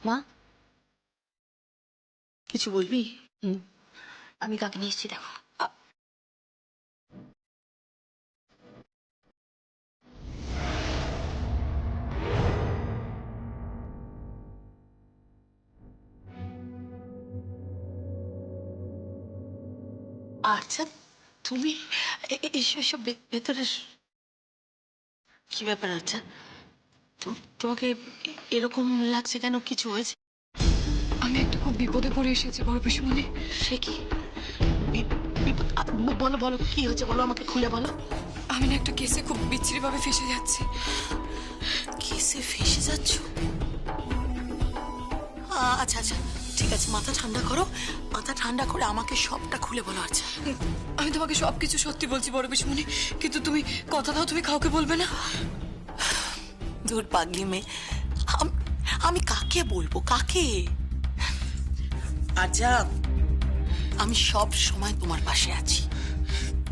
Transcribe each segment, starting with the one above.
মা কিছু বলবি? আমি কাকে নিয়ে এসেছি দেখো। আচ্ছা, তুমি এসব এসব ভেতরে কি ব্যাপার? আচ্ছা, তোমাকে এরকম লাগছে কেন? কিছু হয়েছে? আমি একটা খুব বিপদে পড়ে এসেছি বড় পিসিমণি। সে কি বিপদ? বলো বলো, কি হয়েছে বলো, আমাকে খুলে বলো। আমি না একটা কেসে খুব বিচ্ছিরিভাবে ফেসে যাচ্ছি। কেসে ফেসে যাচ্ছ? আচ্ছা আচ্ছা, ঠিক আছে, মাথা ঠান্ডা করো, মাথা ঠান্ডা করে আমাকে সবটা খুলে বলো। আচ্ছা, আমি তোমাকে সবকিছু সত্যি বলছি বড় পিসিমণি, কিন্তু তুমি কথা দাও তুমি কাউকে বলবে না। দূর পাগলি মেয়ে, আমি কাকে বলবো, কাকে? আচ্ছা, আমি সব সময় তোমার পাশে আছি,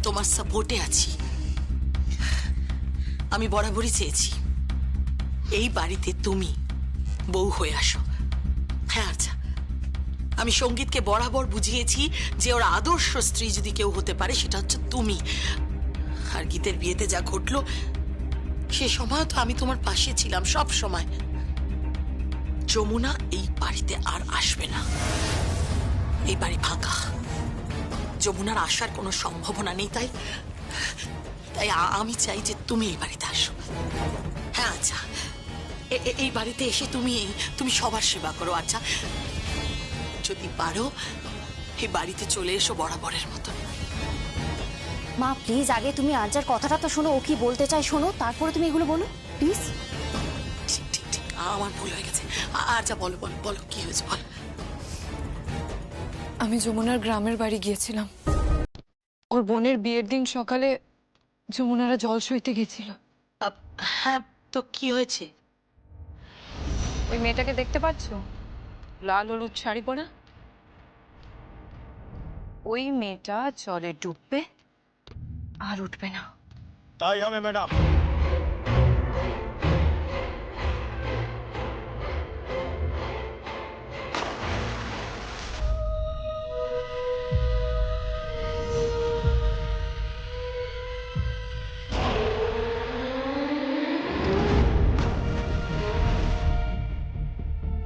তোমার সাপোর্টে আছি। আমি বরাবরই চেয়েছি এই বাড়িতে তুমি বউ হয়ে আসো। হ্যাঁ, আচ্ছা, আমি সঙ্গীতকে বরাবর বুঝিয়েছি যে ওর আদর্শ স্ত্রী যদি কেউ হতে পারে সেটা হচ্ছে তুমি। আর গীতের বিয়েতে যা ঘটলো সে সময় তো আমি তোমার পাশে ছিলাম সব সময়। যমুনা এই বাড়িতে আর আসবে না, এই বাড়ি ফাঁকা, যমুনার আসার কোনো সম্ভাবনা নেই। তাই তাই আমি চাই যে তুমি এই বাড়িতে আসো। হ্যাঁ, আচ্ছা, এই বাড়িতে এসে তুমি সবার সেবা করো। আচ্ছা, যদি পারো এই বাড়িতে চলে এসো বরাবরের মতো। মা প্লিজ আগে তুমি আর্যার কথাটা তো শোনো, ও কি বলতে চাই শোনো, তারপরে তুমি এগুলো বলো প্লিজ। ঠিক ঠিক ঠিক, আমার ভুল হয়ে গেছে। আচ্ছা, বলো বলো বলো, কি হয়েছে বলো। আমি যমুনার গ্রামের বাড়ি গিয়েছিলাম। ওর বোনের বিয়ের দিন সকালে যমুনারা জল সইতে গেছিল। হ্যাঁ, তো কি হয়েছে? ওই মেয়েটাকে দেখতে পাচ্ছ, লাল হলুদ শাড়ি পরা? ওই মেয়েটা জলে ডুববে আর উঠবে না। তাই হবে ম্যাডাম।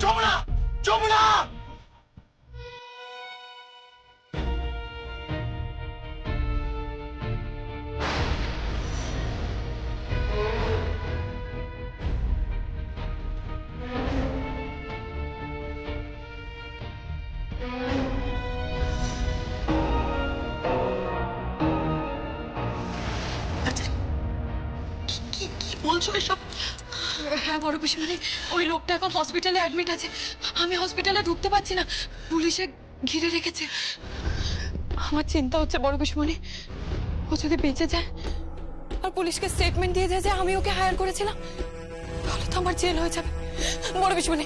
যমুনা, যমুনা! আচ্ছা, কি কি বলছো এসব? হ্যাঁ বড় পিসিমণি, ওই লোকটা এখন হসপিটালে অ্যাডমিট আছে। আমি হসপিটালে ঢুকতে পারছি না, পুলিশে ঘিরে রেখেছে। আমার চিন্তা হচ্ছে বড় পিসিমণি, ও যদি বেঁচে যায় আর পুলিশকে স্টেটমেন্ট দিয়ে যায় যে আমি ওকে হায়ার করেছিলাম, তাহলে তো আমার জেল হয়ে যাবে। বড় পিসিমণি,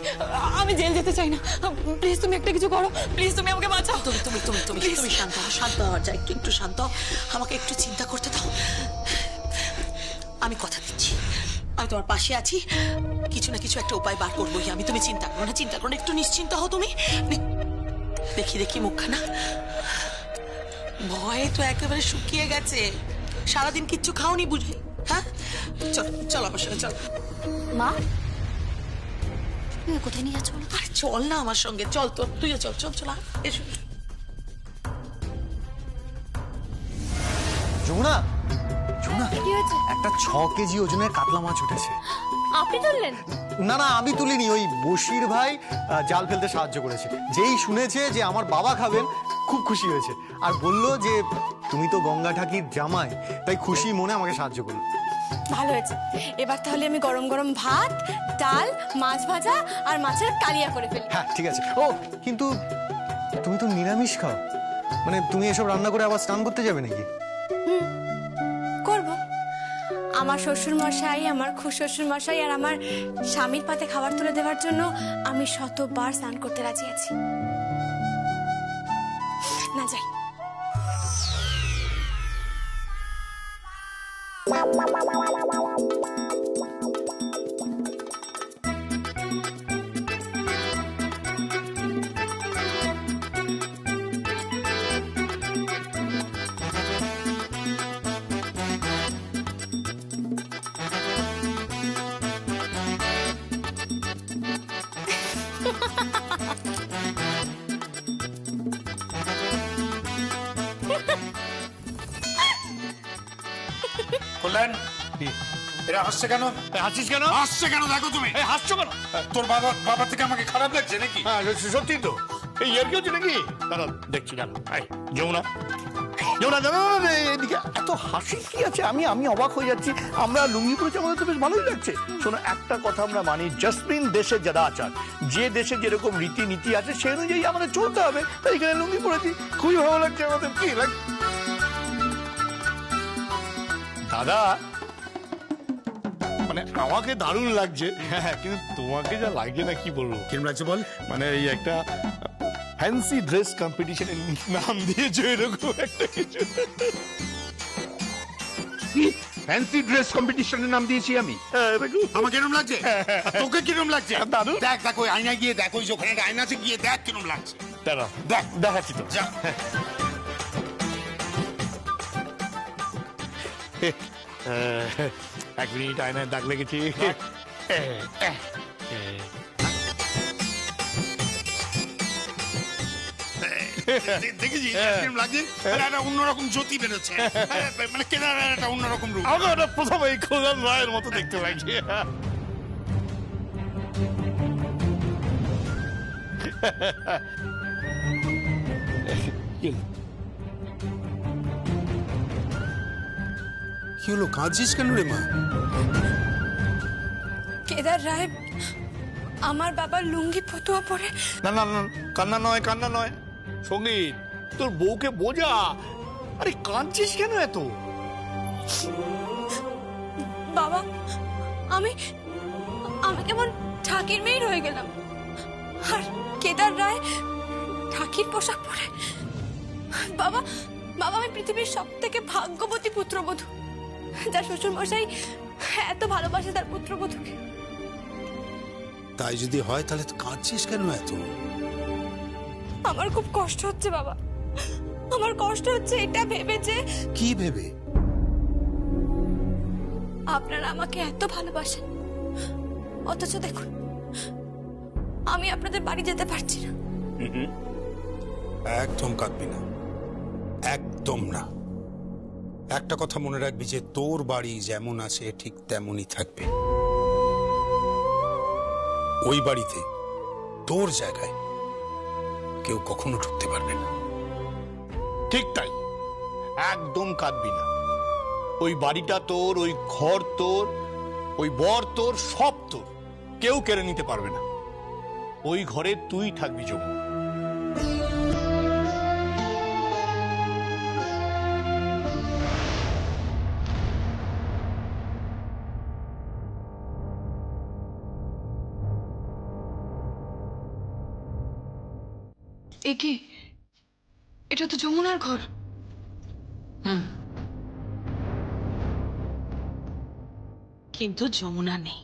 আমি জেল যেতে চাই না, প্লিজ তুমি একটা কিছু করো, প্লিজ তুমি আমাকে বাঁচাও। তুমি তুমি তুমি তুমি তুমি শান্ত হও, শান্ত হও, যা একটু একটু শান্ত হও, আমাকে একটু চিন্তা করতে দাও। আমি কথা দিচ্ছি, আমি তোমার পাশে আছি, কিছু না কিছু একটা উপায় বার করবোই আমি। তুমি চিন্তা করো না, চিন্তা করো না, একটু নিশ্চিন্ত হও তুমি। দেখি দেখি মুখখানা, ভয়ে তো একেবারে শুকিয়ে গেছে। সারাদিন কিচ্ছু খাওনি বুঝি? হ্যাঁ, চল চল আমার সঙ্গে চল। মা তুমি কোথায় নিয়ে যাচ্ছ বলো? আরে চল না আমার সঙ্গে, চল, তো তুইও চল, চল চল, এসো। যমুনা, যমুনা, কি হয়েছে? একটা 6 কেজি ওজনের কাতলা মাছ উঠেছে। আপনি তুললেন? না না, আমি তুলিনি, ওই বশির ভাই জাল ফেলতে সাহায্য করেছে। যেই শুনেছে যে আমার বাবা খাবেন, খুব খুশি হয়েছে আর বলল যে তুমি তো গঙ্গা ঠাকির জামাই, তাই খুশি মনে আমাকে সাহায্য করলো। ভালো হয়েছে। এবার তাহলে আমি গরম গরম ভাত, ডাল, মাছ ভাজা আর মাছের কালিয়া করে ফেলি। হ্যাঁ ঠিক আছে। ও কিন্তু তুমি তো নিরামিষ খাও, মানে তুমি এসব রান্না করে আবার স্নান করতে যাবে নাকি? করব। আমার শ্বশুর মশাই, আমার শ্বশুর মশাই আর আমার স্বামীর পাতে খাবার তুলে দেওয়ার জন্য আমি শতবার স্নান করতে রাজি আছি। না যাই। কল্যাণ এরা হাসছে কেন? হাসছিস কেন? হাসছে কেন দেখো তুমি? হাসছো কেন? তোর বাবা থেকে আমাকে খারাপ লাগছে নাকি? হ্যাঁ সত্যি তো, এই ইয়ার কি হচ্ছে নাকি? দাঁড়া দেখছি, দাঁড়া। যমুনা, যমুনা দাঁড়া, এদিকে এত হাসি কি আছে? আমি অবাক হয়ে যাচ্ছি। আমরা লুঙ্গি পরেছি, আমাদের তো বেশ ভালোই লাগছে। শোনো, একটা কথা আমরা মানি, জাসমিন দেশের যারা আচার, যে দেশে যেরকম রীতিনীতি আছে সেই অনুযায়ী আমাদের চলতে হবে। তাই এখানে লুঙ্গি পরেছি, খুবই ভালো লাগছে আমাদের। কি লাগ দাদা, মানে আমাকে দারুণ লাগছে, হ্যাঁ, কিন্তু তোমাকে যা লাগছে না কি বলবো। কিরম লাগছে বল? মানে এই একটা ফ্যান্সি ড্রেস কম্পিটিশনের নাম দিয়েছো এরকম একটা কিছু। ফ্যান্সি ড্রেস কম্পিটিশনের নাম দিয়েছি আমি? আমাকে কিরম লাগছে? তোকে কিরম লাগছে? দারুণ। দেখ দেখ ওই আয়নায় গিয়ে দেখ, ওই যে ওখানে একটা আয়না আছে, গিয়ে দেখ কিরম লাগছে। দাঁড়া, দেখ দেখাচ্ছি তো। যা। এক মিনিট, আয়নায় দাগ লেগেছি। দেখেছিস কিরম লাগছে? একটা অন্যরকম জ্যোতি বেরোচ্ছে, মানে কেনার একটা অন্যরকম রূপ। আমাকে ওটা প্রথমে খোদান রায়ের মতো দেখতে লাগছে। কি হলো, কাঁদছিস কেন রে মা? কেদার রায় আমার বাবার লুঙ্গি ফতুয়া পরে। না না না, কান্না নয়, কান্না নয়। সঙ্গীত, তোর বউকে বোঝা। আরে কাঁদছিস কেন এত? বাবা, আমি কেমন ঠাকির মেয়ে রয়ে গেলাম, আর কেদার রায় ঠাকির পোশাক পরে। বাবা, আমি পৃথিবীর সব থেকে ভাগ্যবতী পুত্রবধূ, যার শ্বশুর মশাই এত ভালোবাসে তার পুত্রবধূকে। তাই যদি হয় তাহলে কাঁদছিস কেন এত? আমার খুব কষ্ট হচ্ছে বাবা, আমার কষ্ট হচ্ছে এটা ভেবে যে। কি ভেবে? আপনারা আমাকে এত ভালোবাসেন, অথচ দেখুন আমি আপনাদের বাড়ি যেতে পারছি না। একদম কাঁদবি না, একদম না। একটা কথা মনে রাখবি যে তোর বাড়ি যেমন আছে ঠিক তেমনই থাকবে। ওই বাড়িতে তোর জায়গায় কেউ কখনো ঢুকতে পারবে না। ঠিক তাই, একদম কাঁদবি না। ওই বাড়িটা তোর, ওই ঘর তোর, ওই বর তোর, সব তোর, কেউ কেড়ে নিতে পারবে না। ওই ঘরে তুই থাকবি যমুনা। এ কি? এটা তো যমুনার ঘর। কিন্তু যমুনা নেই,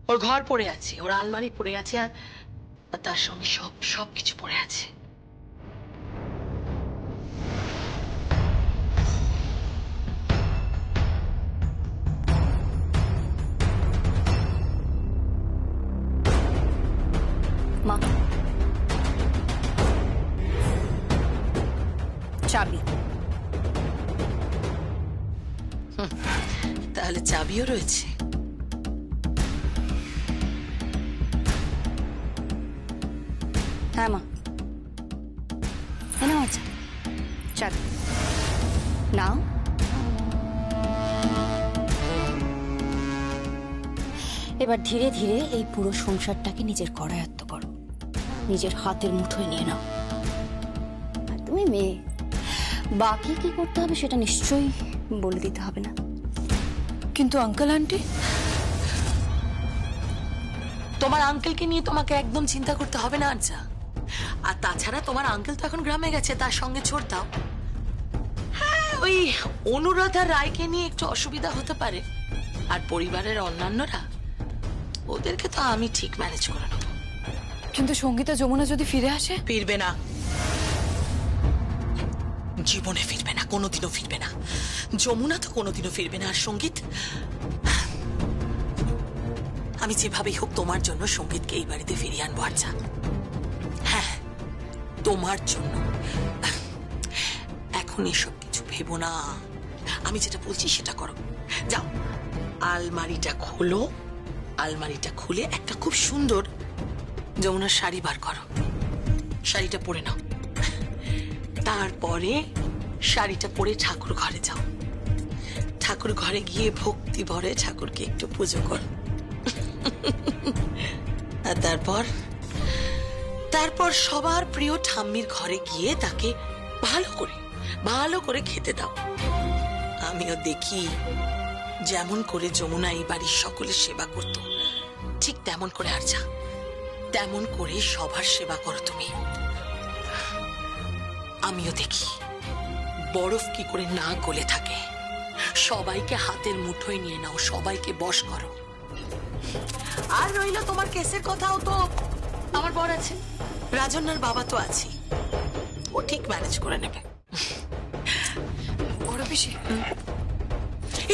ওর ঘর পড়ে আছে, ওর আলমারি পড়ে আছে, আর তার সঙ্গে সবকিছু পড়ে আছে। মা, চাবি। তাহলে চাবিও রয়েছে। হ্যাঁ মা, এনাও আচ্ছা, চাবি নাও। এবার ধীরে ধীরে এই পুরো সংসারটাকে নিজের করায়ত্ত করো, নিজের হাতের মুঠোয় নিয়ে নাও। আর তুমি মেয়ে, বাকি কি করতে হবে সেটা নিশ্চয়ই বলে দিতে হবে না। কিন্তু আঙ্কেল আন্টি, তোমার আঙ্কেলকে নিয়ে তোমাকে একদম চিন্তা করতে হবে না আচ্ছা। আর তাছাড়া তোমার আঙ্কেল তো এখন গ্রামে গেছে, তার সঙ্গে ছোড় দাও। হ্যাঁ, ওই অনুরাধা রায়কে নিয়ে একটু অসুবিধা হতে পারে, আর পরিবারের অন্যান্যরা, ওদেরকে তো আমি ঠিক ম্যানেজ করে নেবো। কিন্তু সঙ্গীতা যমুনা যদি ফিরে আসে? ফিরবে না, জীবনে ফিরবে না, কোনোদিনও ফিরবে না। যমুনা তো কোনোদিনও ফিরবে না। আর সঙ্গীত, আমি যেভাবেই হোক তোমার জন্য সঙ্গীতকে এই বাড়িতে ফিরিয়ে আনবো। আচ্ছা হ্যাঁ, তোমার জন্য। এখন এসব কিছু ভেবো না, আমি যেটা বলছি সেটা করো। যাও, আলমারিটা খোলো, আলমারিটা খুলে একটা খুব সুন্দর যমুনার শাড়ি বার করো, শাড়িটা পরে নাও। তারপরে শাড়িটা পরে ঠাকুর ঘরে যাও, ঠাকুর ঘরে গিয়ে ভক্তি ভরে ঠাকুরকে একটু পুজো কর। আর তারপর সবার প্রিয় ঠাম্মির ঘরে গিয়ে তাকে ভালো করে খেতে দাও। আমিও দেখি যেমন করে যমুনা এই বাড়ির সকলের সেবা করত, ঠিক তেমন করে আর যা, তেমন করে সবার সেবা করো তুমি। আমিও দেখি বরফ কি করে না গলে থাকে। সবাইকে হাতের মুঠোয় নিয়ে নাও, সবাইকে বশ করো। আর রইল তোমার কেসের কথাও, তো আমার বর আছে, রাজন্যার বাবা তো আছে, ও ঠিক ম্যানেজ করে নেবে। বড় পিসি,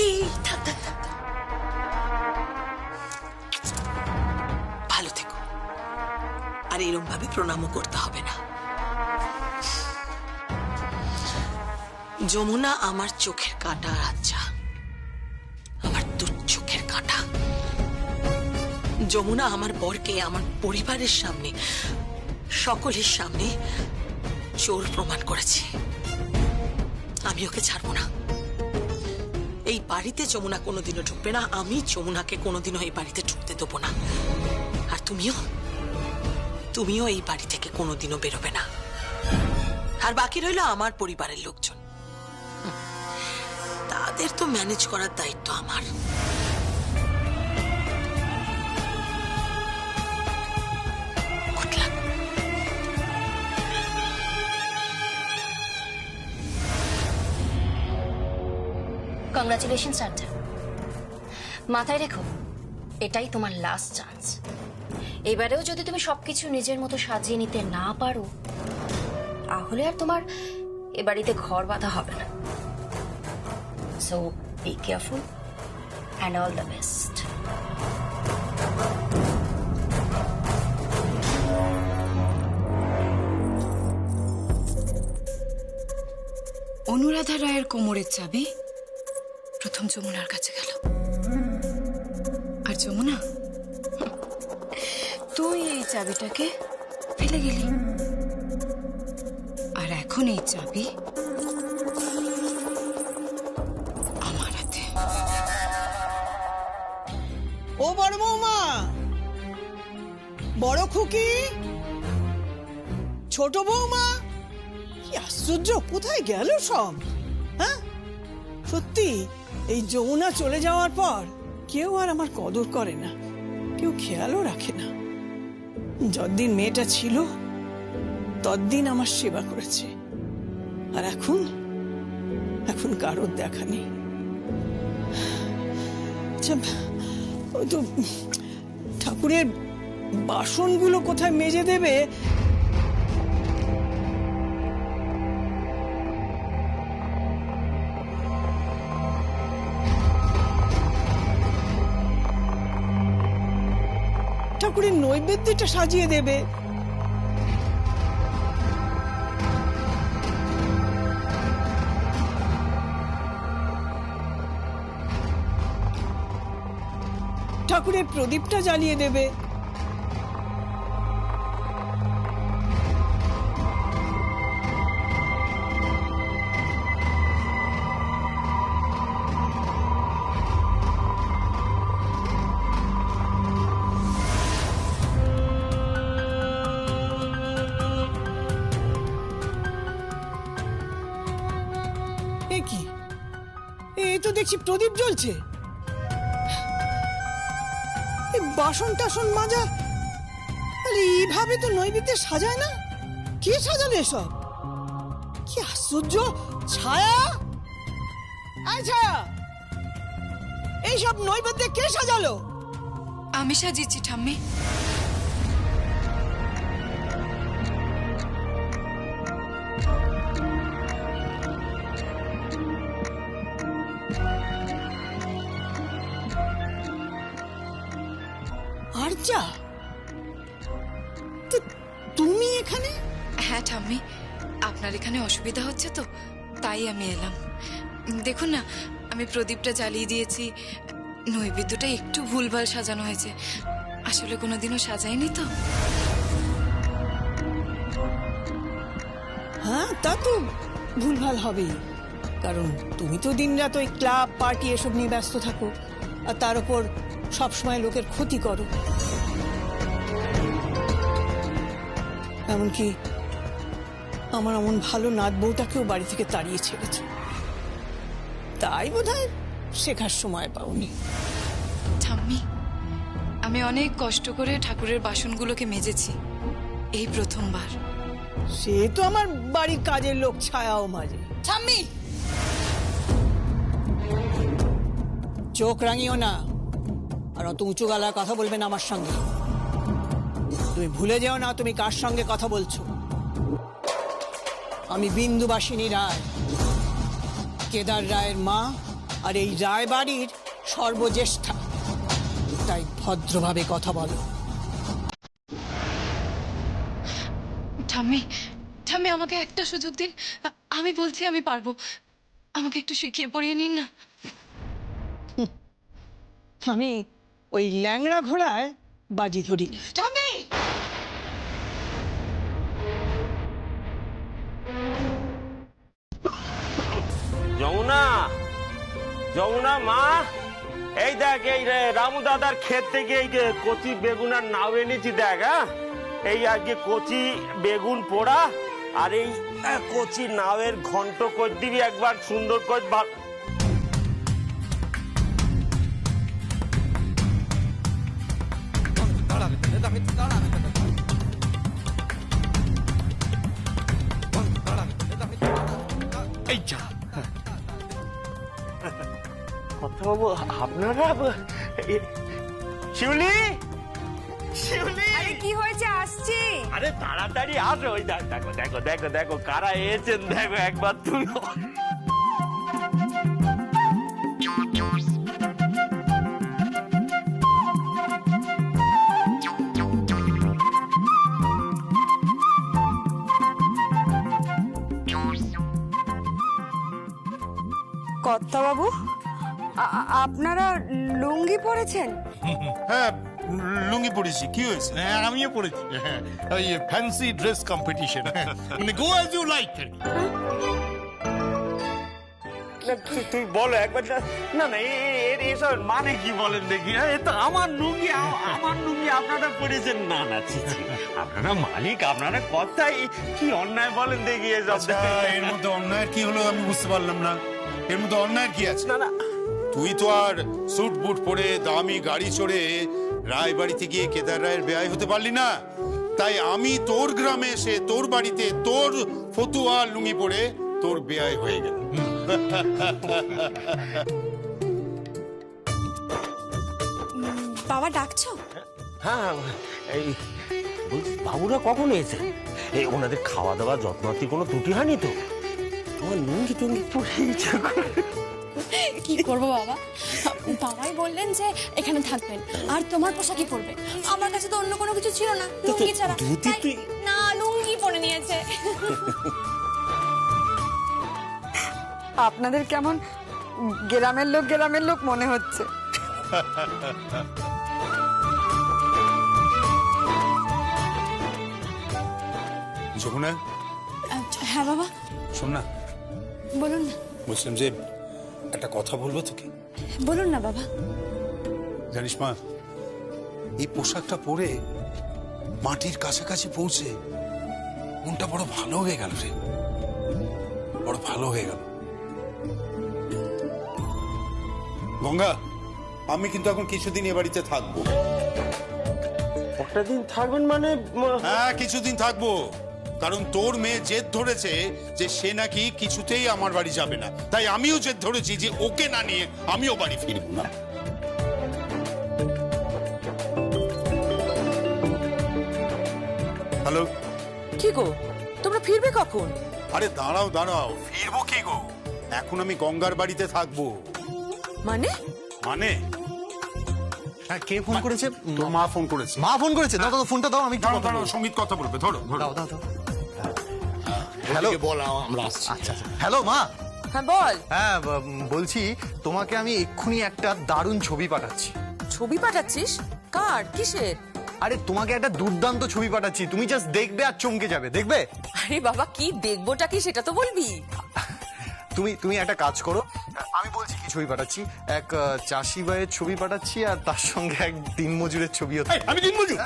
এই থাক, ভালো থেকো। আর এরকম ভাবে প্রণামও করতে হবে না। যমুনা আমার চোখের কাঁটা, আচ্ছা আমার চোখের কাঁটা। যমুনা আমার বরকে আমার পরিবারের সামনে, সকলের সামনে চোর প্রমাণ করেছে। আমি ওকে ছাড়বো না। এই বাড়িতে যমুনা কোনোদিনও ঢুকবে না, আমি যমুনাকে কোনোদিনও এই বাড়িতে ঢুকতে দেবো না। আর তুমিও এই বাড়ি থেকে কোনোদিনও বেরোবে না। আর বাকি রইল আমার পরিবারের লোকজন, তাদের তো ম্যানেজ করার দায়িত্ব আমার। কংগ্রাচুলেশন সার্জা, মাথায় রেখো এটাই তোমার লাস্ট চান্স। এবারেও যদি তুমি সবকিছু নিজের মতো সাজিয়ে নিতে না পারো, তাহলে আর তোমার এ বাড়িতে ঘর বাঁধা হবে না। So be careful and all the best. Anuradha রায়ের কোমরের চাবি প্রথম যমুনার কাছে গেল। আর যমুনা, তুই এই চাবিটাকে ফেলে গেলি, আর এখন এই চাবি আমার হাতে। ও বড় বৌমা, বড় খুকি, ছোট বৌমা, কি আশ্চর্য, কোথায় গেল সব? হ্যাঁ, সত্যি এই যমুনা চলে যাওয়ার পর কেউ আর আমার কদর করে না, কেউ খেয়ালও রাখে না। যতদিন মেয়েটা ছিল ততদিন আমার সেবা করেছে, আর এখন কারোর দেখা নেই। আচ্ছা, ওই তো ঠাকুরের বাসনগুলো কোথায় মেজে দেবে? ঠাকুরের নৈবেদ্যটা সাজিয়ে দেবে। ঠাকুরের প্রদীপটা জ্বালিয়ে দেবে। কি, এই তো দেখছি প্রদীপ জ্বলছে। বাসন টাসন মাজা, আরে এইভাবে তো নৈবেদ্যে সাজায় না। কে সাজালো এসব? কি আশ্চর্য! ছায়া, এই ছায়া, এইসব নৈবেদ্যে কে সাজালো? আমি সাজিয়েছি ঠাম্মি। তো তুমি এখানে? হ্যাঁ ঠাম্মি, আপনার এখানে অসুবিধা হচ্ছে তো তাই আমি এলাম। দেখুন না, আমি প্রদীপটা জ্বালিয়ে দিয়েছি, নৈবেদ্যটা একটু ভুলভাল সাজানো হয়েছে, আসলে কোনোদিনও সাজাইনি তো। হ্যাঁ, তা তো ভুলভাল হবেই, কারণ তুমি তো দিনরাত ওই ক্লাব পার্টি এসব নিয়ে ব্যস্ত থাকো, আর তার উপর সবসময় লোকের ক্ষতি করো। এমনকি আমার এমন ভালো নাত বউটাকেও বাড়ি থেকে তাড়িয়ে ছেড়েছে, তাই বোধহয় শেখার সময় পাওনি। ঠাম্মি, আমি অনেক কষ্ট করে ঠাকুরের বাসনগুলোকে মেজেছি, এই প্রথমবার। সে তো আমার বাড়ির কাজের লোক ছায়াও মাঝে। ঠাম্মি, চোখ রাঙিও না, আর অত উঁচু গলায় কথা বলবে না আমার সঙ্গে। তুমি ভুলে যেও না তুমি কার সঙ্গে কথা বলছো। আমি বিন্দুবাসিনী রায়, কেদার রায়ের মা, আর এই রায় বাড়ির সর্বজ্যেষ্ঠা, তাই ভদ্রভাবে কথা বলো। ঠাম্মি, ঠাম্মি আমাকে একটা সুযোগ দিন, আমি বলছি আমি পারবো, আমাকে একটু শিখিয়ে পড়িয়ে নিন না। আমি ওই ল্যাংড়া ঘোড়ায় বাজি ধরি। ঠাম্মি, যমুনা, যমুনা মা, এই দেখ, এই রে রামু দাদার ক্ষেত থেকে এই যে কচি বেগুন আর নাও এনেছি দেখ। হ্যাঁ, এই আজকে কচি বেগুন পোড়া আর এই কচি নাওয়ের ঘন্ট করে দিবি একবার সুন্দর করে। এই যা কথা বাবু, আপনারা শিউলি, শিউলি, কি হয়েছে? আসছি। আরে তাড়াতাড়ি আসো। ওই দেখো দেখো দেখো দেখো কারা এসেছেন, দেখো একবার তুমি। কর্তাবাবু, আপনারা লুঙ্গি পরেছেন? হ্যাঁ, লুঙ্গি পরেছি, কি হয়েছে? হ্যাঁ, আমিও পরেছি। হ্যাঁ, ওই ফ্যান্সি ড্রেস কম্পিটিশন, মানে গো অ্যাজ ইউ লাইক। তুই বলো একবার। না না, এসব মানে কি বলেন দেখি? এ তো আমার লুঙ্গি, আমার লুঙ্গি আপনারা পরেছেন। না না, আপনারা মালিক, আপনারা কথাই কি অন্যায় বলেন দেখি এসব। এর মধ্যে অন্যায়ের কি হলো আমি বুঝতে পারলাম না। এর মধ্যে অন্যায়ের কি আছে? না না, তুই তো আর স্যুট বুট পরে দামি গাড়ি চড়ে রায় বাড়িতে গিয়ে কেদার রায়ের বেয়াই হতে পারলি না, তাই আমি তোর গ্রামে এসে তোর বাড়িতে তোর ফতুয়া লুঙ্গি পরে তোর বেয়াই হয়ে গেল। বাবা ডাকছো? হ্যাঁ, এই বলছি বাবুরা কখন এসেছেন? এই ওনাদের খাওয়া দাওয়া যত্নার্থী কোনো ত্রুটি হয়নি তো? আমার লুঙ্গি টুঙ্গি পরে ইচ্ছা করে। কি করবো বাবা, বাবাই বললেন যে এখানে থাকবেন, আর তোমার পোশাকই পরবে। আমার কাছে তো অন্য কোনো কিছু ছিল না, লুঙ্গি ছাড়া। তাই না, লুঙ্গি পরে নিয়েছে। আপনাদের কেমন গ্রামের লোক মনে হচ্ছে। যমুনা, হ্যাঁ বাবা, শোন না, বলুন না। বলছিলাম যে একটা কথা বলবো তোকে। বলুন না বাবা। জানিস মা, এই পোশাকটা পরে মাটির কাছাকাছি পৌঁছে মনটা বড় ভালো হয়ে গেল রে, বড় ভালো হয়ে গেল। গঙ্গা, আমি কিন্তু এখন কিছুদিন এ বাড়িতে থাকবো। একটা দিন থাকবেন মানে? হ্যাঁ, কিছুদিন থাকবো, কারণ তোর মেয়ে জেদ ধরেছে যে সে নাকি কিছুতেই আমার বাড়ি যাবে না, তাই আমিও জেদ ধরেছি যে ওকে না নিয়ে আমিও বাড়ি ফিরব না। হ্যালো, কি গো, তোমরা ফিরবে কখন? আরে দাঁড়াও দাঁড়াও, ফিরবো কি গো, এখন আমি গঙ্গার বাড়িতে থাকবো। মানে? মানে হ্যাঁ, কে ফোন করেছে? তোর মা ফোন করেছে। মা ফোন করেছে? দাও দাও ফোনটা দাও, আমি একটু দাঁড়াও কথা দাঁড়াও, বলবো। সঙ্গীত কথা বলবে, ধরো ধরো। দাও দাও দাও। হ্যালো বল, আমরা আসছি। আচ্ছা আচ্ছা, হ্যালো মা। হ্যাঁ বল। হ্যাঁ বলছি তোমাকে আমি এক্ষুনি একটা দারুণ ছবি পাঠাচ্ছি। ছবি পাঠাচ্ছিস? কার? কিসের? আরে তোমাকে একটা দুর্দান্ত ছবি পাঠাচ্ছি, তুমি জাস্ট দেখবে আর চমকে যাবে, দেখবে? আরে বাবা, কি দেখবোটা কি সেটা তো বলবি। তুমি একটা কাজ করো, আমি বলছি কি ছবি পাঠাচ্ছি। এক চাষি ভাইয়ের ছবি পাঠাচ্ছি আর তার সঙ্গে এক দিনমজুরের ছবিও। এই, আমি দিন মজুর।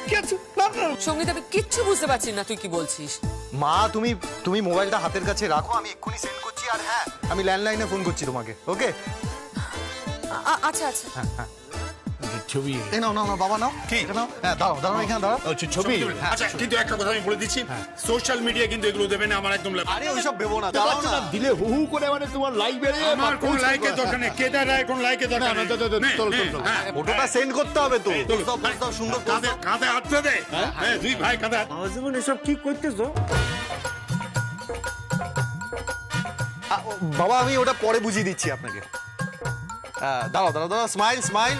কি আছে? না, না, না। সঙ্গীত, আমি কিচ্ছু বুঝতে পারছি না তুই কি বলছিস। মা তুমি মোবাইলটা হাতের কাছে রাখো, আমি এক্ষুনি সেন্ড করছি। আর হ্যাঁ, আমি ল্যান্ডলাইনে ফোন করছি তোমাকে, ওকে? আচ্ছা আচ্ছা। ছবি। এই নাও নাও নাও বাবা, নাও। কি? এটা নাও। হ্যাঁ, দাঁড়াও দাঁড়াও, এখানে দাঁড়াও। ছবি। আচ্ছা, কিন্তু একটা কথা আমি বলে দিচ্ছি, সোশ্যাল মিডিয়া কিন্তু এগুলো দেবে না, আমার একদম আরে ওইসব দেবো না, দাঁড়াও না। দিলে হু হু করে মানে তোমার লাইক বেড়ে যাবে। আমার কোন লাইকের দরকার নেই, কেদার রায় কোন লাইকের দরকার নেই। ফটোটা সেন্ড করতে হবে তো। পোস্ট দাও, সুন্দর পোস্ট দাও। কাঁধে হাতটা দে। হ্যাঁ, দুই ভাই কাঁধে হাত। এসব কি করতেছো? বাবা, আমি ওটা পরে বুঝিয়ে দিচ্ছি আপনাকে। দাঁড়াও দাঁড়াও দাঁড়াও, স্মাইল স্মাইল।